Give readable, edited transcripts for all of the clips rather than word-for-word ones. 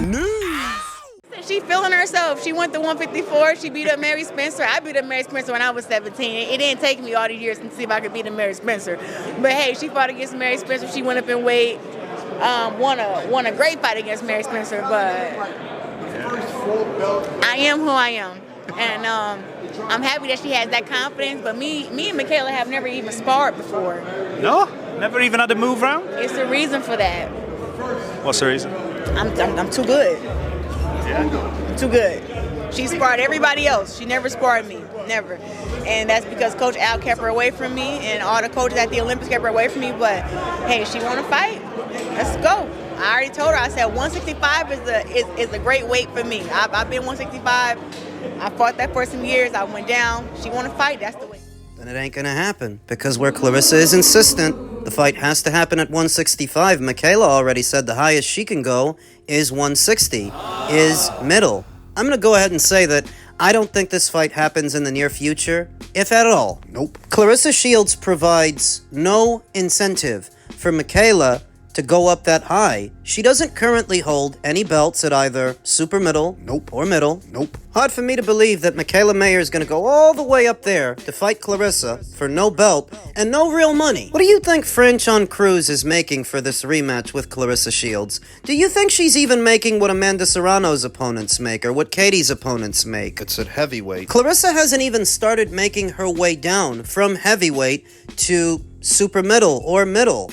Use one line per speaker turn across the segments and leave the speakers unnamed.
News.
She feeling herself. She went to 154. She beat up Mary Spencer. I beat up Mary Spencer when I was 17. It didn't take me all these years to see if I could beat up Mary Spencer. But hey, she fought against Mary Spencer. She went up in weight. Won a great fight against Mary Spencer. But I am who I am, and I'm happy that she has that confidence. But me and Michaela have never even sparred before.
No, never even had a move round.
It's the reason for that.
What's the reason?
I'm too good.
Yeah.
I'm too good. She sparred everybody else. She never sparred me, never. And that's because Coach Al kept her away from me, and all the coaches at the Olympics kept her away from me. But hey, she want to fight. Let's go. I already told her. I said 165 is a great weight for me. I've been 165. I fought that for some years. I went down. She want to fight. That's the way.
Then it ain't gonna happen, because where Clarissa is insistent, the fight has to happen at 165. Michaela already said the highest she can go is 160, is middle. I'm gonna go ahead and say that I don't think this fight happens in the near future, if at all.
Nope.
Clarissa Shields provides no incentive for Michaela to go up that high. She doesn't currently hold any belts at either super middle,
Nope.
or middle.
Nope.
Hard for me to believe that Michaela Mayer is going to go all the way up there to fight Clarissa for no belt and no real money. What do you think Franchon Cruz is making for this rematch with Clarissa Shields? Do you think she's even making what Amanda Serrano's opponents make or what Katie's opponents make?
It's at heavyweight.
Clarissa hasn't even started making her way down from heavyweight to super middle or middle.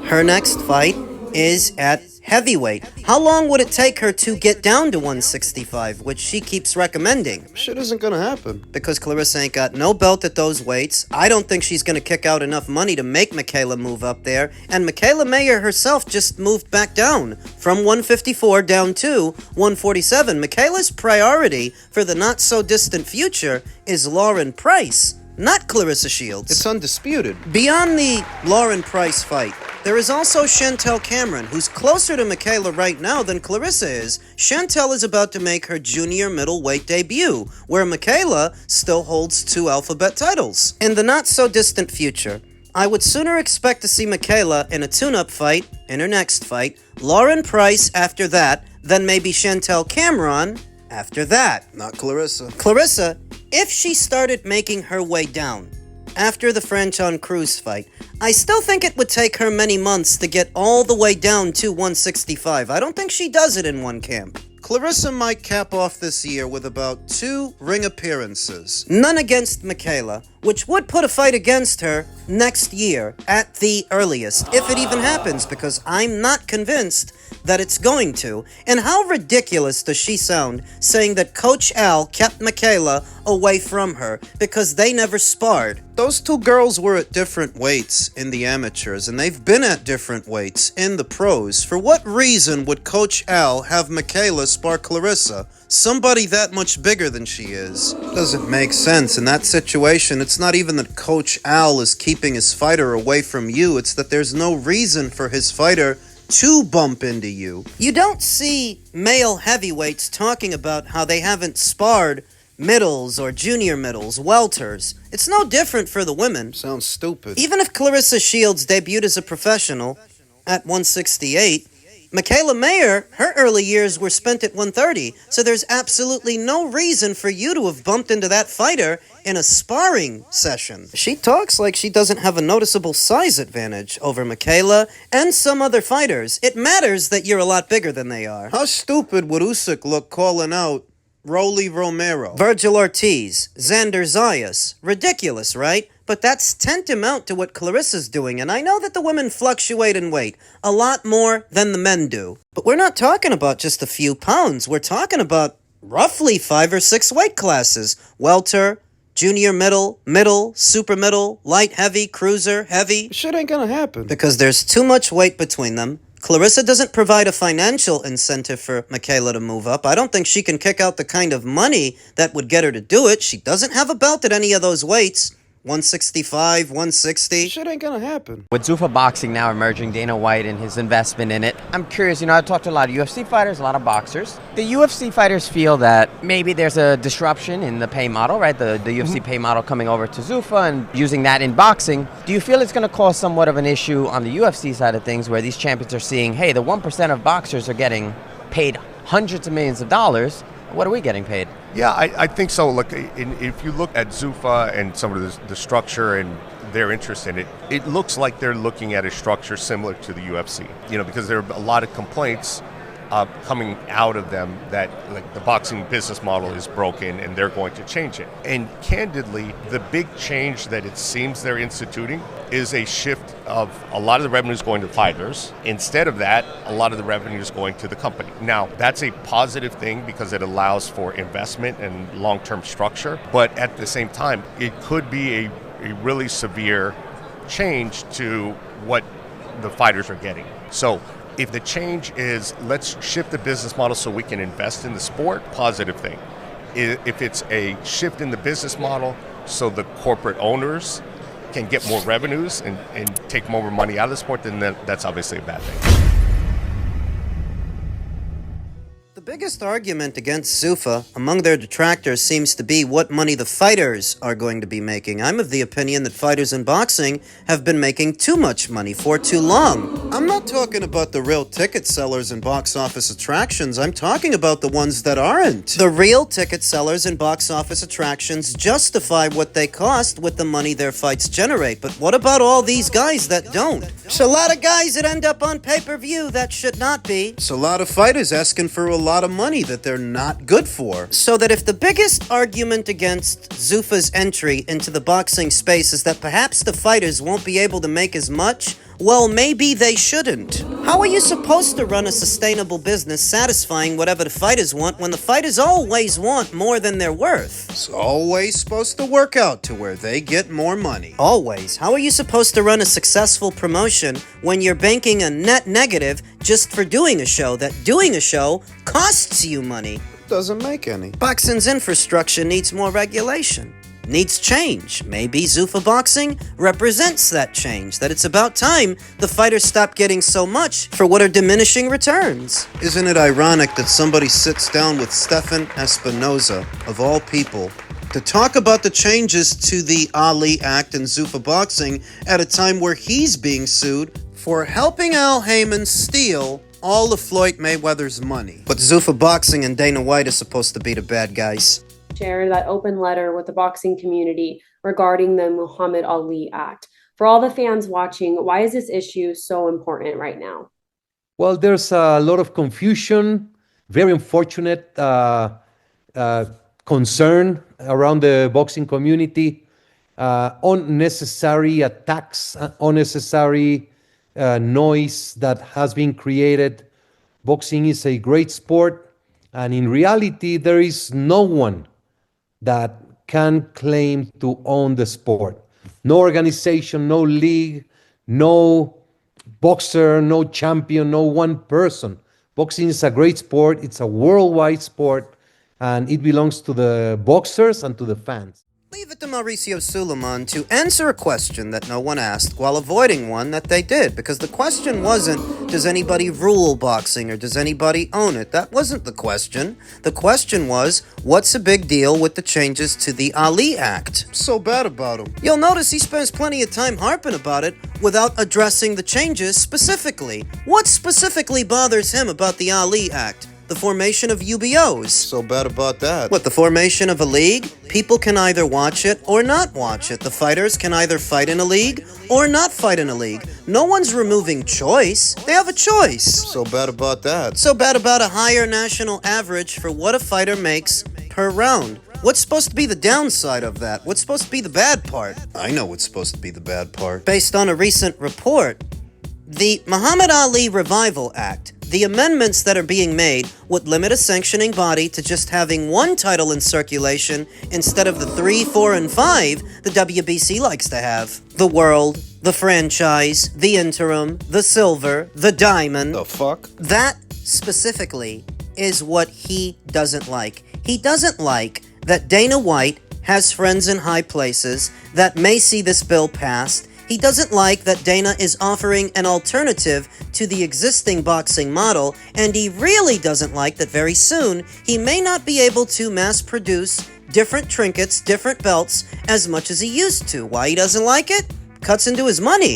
Her next fight is at heavyweight. How long would it take her to get down to 165, which she keeps recommending?
Shit isn't gonna happen.
Because Clarissa ain't got no belt at those weights. I don't think she's gonna kick out enough money to make Michaela move up there. And Michaela Mayer herself just moved back down from 154 down to 147. Michaela's priority for the not-so-distant future is Lauren Price, not Clarissa Shields.
It's undisputed.
Beyond the Lauren Price fight, there is also Chantel Cameron, who's closer to Michaela right now than Clarissa is. Chantel is about to make her junior middleweight debut, where Michaela still holds 2 alphabet titles. In the not-so-distant future, I would sooner expect to see Michaela in a tune-up fight, in her next fight, Lauren Price after that, than maybe Chantel Cameron after that.
Not Clarissa.
Clarissa, if she started making her way down after the Franchon Cruz fight, I still think it would take her many months to get all the way down to 165. I don't think she does it in one camp.
Clarissa might cap off this year with about 2 ring appearances.
None against Michaela, which would put a fight against her next year at the earliest, if it even happens, because I'm not convinced that it's going to. And how ridiculous does she sound saying that Coach Al kept Michaela away from her because they never sparred?
Those 2 girls were at different weights in the amateurs, and they've been at different weights in the pros. For what reason would Coach Al have Michaela spar Clarissa, somebody that much bigger than she is? Doesn't make sense. In that situation, it's not even that Coach Al is keeping his fighter away from you, it's that there's no reason for his fighter to bump into you.
You don't see male heavyweights talking about how they haven't sparred middles or junior middles, welters. It's no different for the women.
Sounds stupid.
Even if Clarissa Shields debuted as a professional at 168, Michaela Mayer, her early years were spent at 130, so there's absolutely no reason for you to have bumped into that fighter in a sparring session. She talks like she doesn't have a noticeable size advantage over Michaela and some other fighters. It matters that you're a lot bigger than they are.
How stupid would Usyk look calling out Rolly Romero,
Virgil Ortiz, Xander Zayas? Ridiculous, right? But that's tantamount to what Clarissa's doing, and I know that the women fluctuate in weight a lot more than the men do. But we're not talking about just a few pounds. We're talking about roughly 5 or 6 weight classes. Welter, junior middle, middle, super middle, light heavy, cruiser, heavy.
Shit ain't gonna happen.
Because there's too much weight between them. Clarissa doesn't provide a financial incentive for Michaela to move up. I don't think she can kick out the kind of money that would get her to do it. She doesn't have a belt at any of those weights. 165, 160.
Shit ain't gonna happen.
With Zuffa Boxing now emerging, Dana White and his investment in it, I'm curious, I've talked to a lot of UFC fighters, a lot of boxers. The UFC fighters feel that maybe there's a disruption in the pay model, right? The UFC pay model coming over to Zuffa and using that in boxing. Do you feel it's going to cause somewhat of an issue on the UFC side of things where these champions are seeing, hey, the 1% of boxers are getting paid hundreds of millions of dollars. What are we getting paid?
Yeah, I think so. Look, if you look at Zuffa and some of the structure and their interest in it, it looks like they're looking at a structure similar to the UFC. Because there are a lot of complaints coming out of them that like the boxing business model is broken and they're going to change it. And candidly, the big change that it seems they're instituting is a shift of a lot of the revenues going to fighters. Instead of that, a lot of the revenue is going to the company. Now, that's a positive thing because it allows for investment and long-term structure. But at the same time, it could be a really severe change to what the fighters are getting. So if the change is let's shift the business model so we can invest in the sport, positive thing. If it's a shift in the business model so the corporate owners can get more revenues and take more money out of the sport, then that's obviously a bad thing.
The biggest argument against Zuffa among their detractors seems to be what money the fighters are going to be making. I'm of the opinion that fighters in boxing have been making too much money for too long.
I'm not talking about the real ticket sellers and box office attractions. I'm talking about the ones that aren't.
The real ticket sellers and box office attractions justify what they cost with the money their fights generate. But what about all these guys that don't? There's a lot of guys that end up on pay-per-view that should not be.
It's a lot of fighters asking for a lot of money that they're not good for.
So that if the biggest argument against Zuffa's entry into the boxing space is that perhaps the fighters won't be able to make as much, well, maybe they shouldn't. How are you supposed to run a sustainable business satisfying whatever the fighters want when the fighters always want more than they're worth?
It's always supposed to work out to where they get more money.
Always. How are you supposed to run a successful promotion when you're banking a net negative just for doing a show that doing a show costs you money?
Doesn't make any.
Boxing's infrastructure needs more regulation. Needs change. Maybe Zuffa Boxing represents that change, that it's about time the fighters stop getting so much for what are diminishing returns.
Isn't it ironic that somebody sits down with Stefan Espinoza, of all people, to talk about the changes to the Ali Act in Zuffa Boxing at a time where he's being sued for helping Al Heyman steal all of Floyd Mayweather's money?
But Zuffa Boxing and Dana White are supposed to be the bad guys.
Share that open letter with the boxing community regarding the Muhammad Ali Act. For all the fans watching, why is this issue so important right now?
Well, there's a lot of confusion, very unfortunate concern around the boxing community, unnecessary attacks, unnecessary noise that has been created. Boxing is a great sport, and in reality, there is no one that can claim to own the sport. No organization, no league, no boxer, no champion, no one person. Boxing is a great sport. It's a worldwide sport, and it belongs to the boxers and to the fans.
Leave it to Mauricio Suleiman to answer a question that no one asked while avoiding one that they did, because the question wasn't, does anybody rule boxing or does anybody own it? That wasn't the question. The question was, what's a big deal with the changes to the Ali Act?
So bad about him.
You'll notice he spends plenty of time harping about it without addressing the changes specifically. What specifically bothers him about the Ali Act? The formation of UBOs.
So bad about that.
What, the formation of a league? People can either watch it or not watch it. The fighters can either fight in a league or not fight in a league. No one's removing choice. They have a choice.
So bad about that.
So bad about a higher national average for what a fighter makes per round. What's supposed to be the downside of that? What's supposed to be the bad part?
I know what's supposed to be the bad part.
Based on a recent report, the Muhammad Ali Revival Act, the amendments that are being made would limit a sanctioning body to just having one title in circulation instead of the 3, 4, and 5 the WBC likes to have. The World, the Franchise, the Interim, the Silver, the Diamond.
The fuck?
That specifically is what he doesn't like. He doesn't like that Dana White has friends in high places that may see this bill passed. He doesn't like that Dana is offering an alternative to the existing boxing model, and he really doesn't like that very soon he may not be able to mass produce different trinkets, different belts as much as he used to. Why he doesn't like it? Cuts into his money.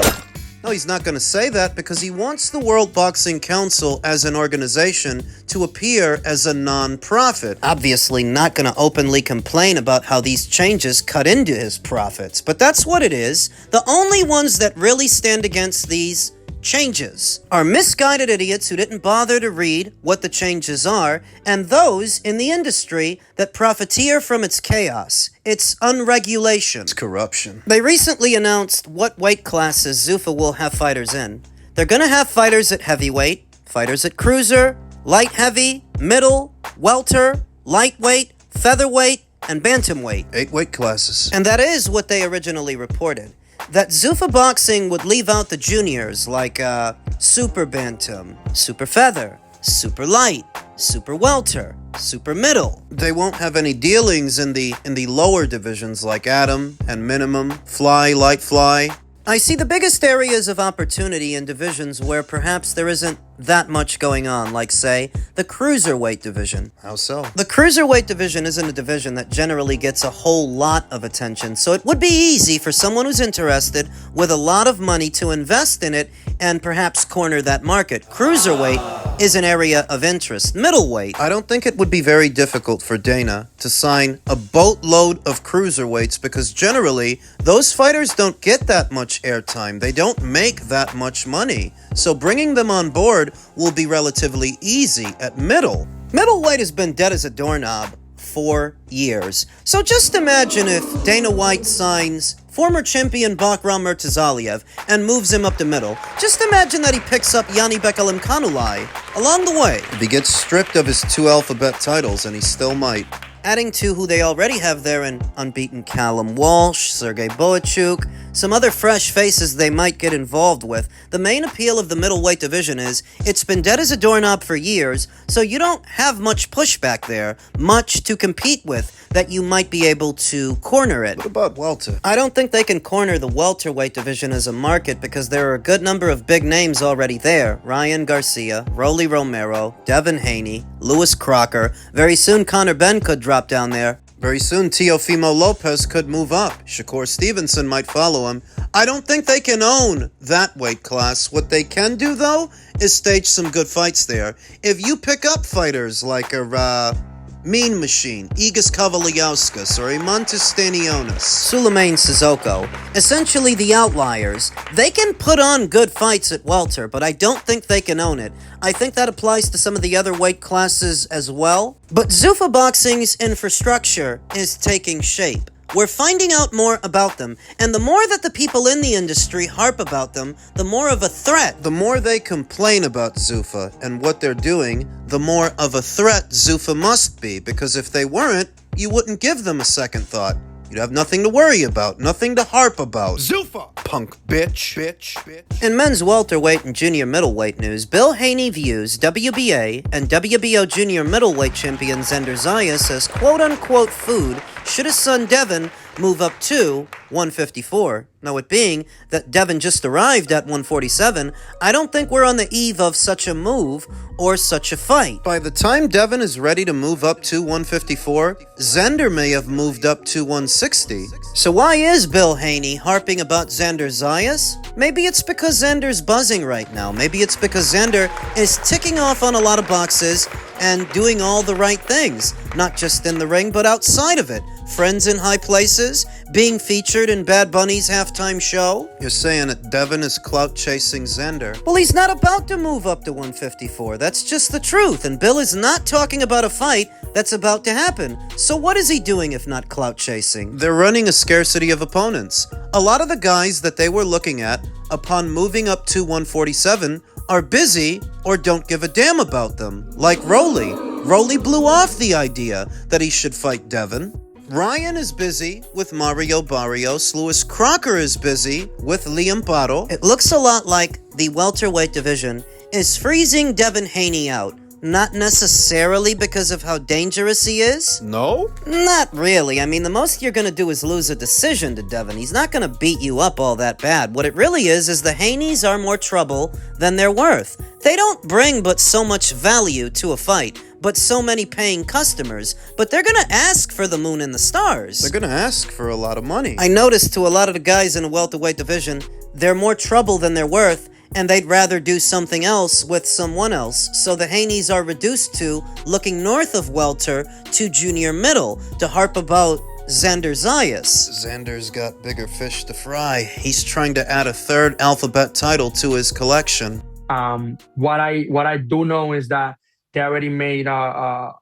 No, he's not going to say that because he wants the World Boxing Council as an organization to appear as a non-profit.
Obviously not going to openly complain about how these changes cut into his profits, but that's what it is. The only ones that really stand against these changes are misguided idiots who didn't bother to read what the changes are, and those in the industry that profiteer from its chaos, its unregulation.
It's corruption.
They recently announced what weight classes Zuffa will have fighters in. They're gonna have fighters at heavyweight, fighters at cruiser, light heavy, middle, welter, lightweight, featherweight, and bantamweight.
8 weight classes.
And that is what they originally reported. That Zuffa Boxing would leave out the juniors like super bantam, super feather, super light, super welter, super middle.
They won't have any dealings in the lower divisions like atom and minimum, fly, light fly.
I see the biggest areas of opportunity in divisions where perhaps there isn't that much going on, like, say, the cruiserweight division.
How so?
The cruiserweight division isn't a division that generally gets a whole lot of attention, so it would be easy for someone who's interested with a lot of money to invest in it and perhaps corner that market. Cruiserweight is an area of interest. Middleweight.
I don't think it would be very difficult for Dana to sign a boatload of cruiserweights because generally those fighters don't get that much airtime. They don't make that much money. So bringing them on board will be relatively easy at middle.
Middleweight has been dead as a doorknob for years. So just imagine if Dana White signs former champion Bakram Murtazaliev and moves him up to middle. Just imagine that he picks up Yanni Bekalim Kanulai along the way.
If he gets stripped of his 2 alphabet titles, and he still might.
Adding to who they already have there in unbeaten Callum Walsh, Sergey Boachuk, some other fresh faces they might get involved with. The main appeal of the middleweight division is it's been dead as a doorknob for years, so you don't have much pushback there, much to compete with that you might be able to corner it.
What about welter?
I don't think they can corner the welterweight division as a market because there are a good number of big names already there. Ryan Garcia, Rolly Romero, Devin Haney, Lewis Crocker. Very soon Conor Benn could drop down there.
Very soon, Teofimo Lopez could move up. Shakur Stevenson might follow him. I don't think they can own that weight class. What they can do, though, is stage some good fights there. If you pick up fighters like a Mean Machine, Igis Kavaliauskas, or Imantas Stanionis,
Suleiman Sissoko, essentially the outliers, they can put on good fights at welter, but I don't think they can own it. I think that applies to some of the other weight classes as well. But Zuffa Boxing's infrastructure is taking shape. We're finding out more about them, and the more that the people in the industry harp about them, the more of a threat.
The more they complain about Zuffa and what they're doing, the more of a threat Zuffa must be, because if they weren't, you wouldn't give them a second thought. You'd have nothing to worry about, nothing to harp about.
Zuffa!
Punk bitch.
In men's welterweight and junior middleweight news, Bill Haney views WBA and WBO junior middleweight champion Xander Zayas as quote-unquote food should his son Devin move up to 154. Now, it being that Devin just arrived at 147, I don't think we're on the eve of such a move or such a fight.
By the time Devin is ready to move up to 154, Xander may have moved up to 160.
So why is Bill Haney harping about Xander Zayas? Maybe it's because Xander's buzzing right now. Maybe it's because Xander is ticking off on a lot of boxes and doing all the right things, not just in the ring, but outside of it. Friends in high places, being featured in Bad Bunny's halftime show.
You're saying that Devin is clout chasing Xander?
Well, he's not about to move up to 154. That's just the truth. And Bill is not talking about a fight that's about to happen. So what is he doing if not clout chasing?
They're running a scarcity of opponents. A lot of the guys that they were looking at upon moving up to 147 are busy or don't give a damn about them. Like Rolly. Rolly blew off the idea that he should fight Devin. Ryan is busy with Mario Barrios. Lewis Crocker is busy with Liam Botto.
It looks a lot like the welterweight division is freezing Devin Haney out. Not necessarily because of how dangerous he is.
No?
Not really. I mean, the most you're gonna do is lose a decision to Devin. He's not gonna beat you up all that bad. What it really is the Haneys are more trouble than they're worth. They don't bring but so much value to a fight, but so many paying customers, but they're gonna ask for the moon and the stars.
They're gonna ask for a lot of money.
I noticed to a lot of the guys in the welterweight division, they're more trouble than they're worth, and they'd rather do something else with someone else. So the Haneys are reduced to looking north of welter to junior middle to harp about Xander Zayas.
Xander's got bigger fish to fry. He's trying to add a third alphabet title to his collection.
What I do know is that they already made a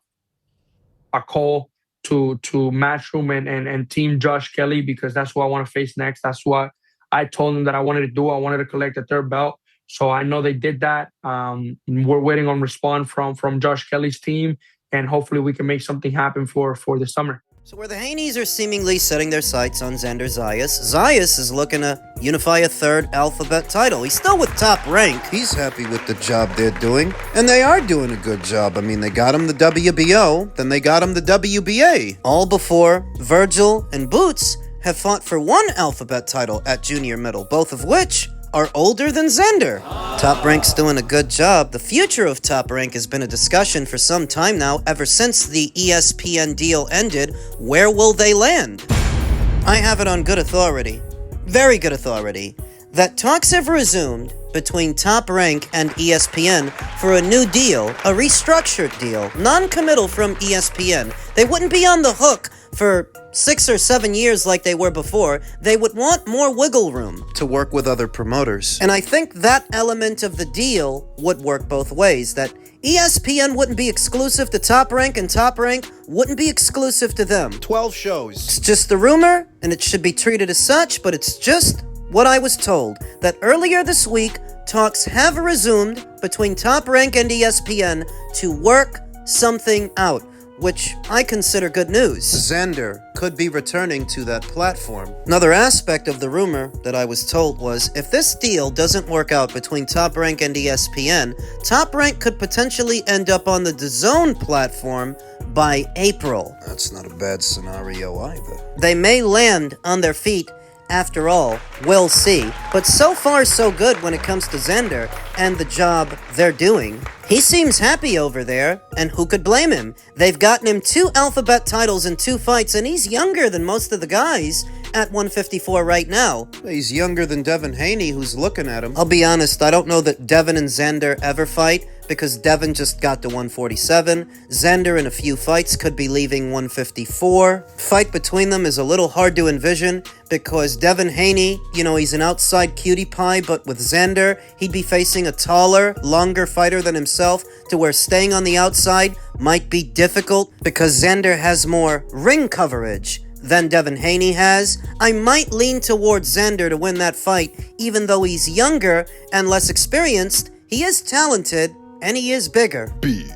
call to Matchroom and Team Josh Kelly, because that's who I want to face next. That's what I told them that I wanted to do. I wanted to collect a third belt. So I know they did that. We're waiting on response from Josh Kelly's team, and hopefully we can make something happen for the summer.
So where the Haneys are seemingly setting their sights on Xander Zayas, Zayas is looking to unify a third alphabet title. He's still with Top Rank.
He's happy with the job they're doing, and they are doing a good job. I mean, they got him the WBO, then they got him the WBA.
All before Virgil and Boots have fought for one alphabet title at junior middle, both of which are older than Xander. Top Rank's doing a good job. The future of Top Rank has been a discussion for some time now, ever since the ESPN deal ended. Where will they land? I have it on good authority, very good authority, that talks have resumed between Top Rank and ESPN for a new deal, a restructured deal, non-committal from ESPN. They wouldn't be on the hook for 6 or 7 years like they were before. They would want more wiggle room
to work with other promoters.
And I think that element of the deal would work both ways, that ESPN wouldn't be exclusive to Top Rank and Top Rank wouldn't be exclusive to them.
12 shows.
It's just a rumor, and it should be treated as such, but it's just what I was told, that earlier this week, talks have resumed between Top Rank and ESPN to work something out, which I consider good news.
Xander could be returning to that platform.
Another aspect of the rumor that I was told was, if this deal doesn't work out between Top Rank and ESPN, Top Rank could potentially end up on the DAZN platform by April.
That's not a bad scenario either.
They may land on their feet after all, we'll see. But so far so good when it comes to Xander and the job they're doing. He seems happy over there, and who could blame him? They've gotten him 2 alphabet titles in 2 fights, and he's younger than most of the guys at 154 right now.
He's younger than Devin Haney, who's looking at him.
I'll be honest, I don't know that Devin and Xander ever fight, because Devin just got to 147. Xander in a few fights could be leaving 154. Fight between them is a little hard to envision, because Devin Haney, he's an outside cutie pie, but with Xander, he'd be facing a taller, longer fighter than himself, to where staying on the outside might be difficult, because Xander has more ring coverage than Devin Haney has. I might lean towards Xander to win that fight, even though he's younger and less experienced. He is talented, and he is bigger.
Big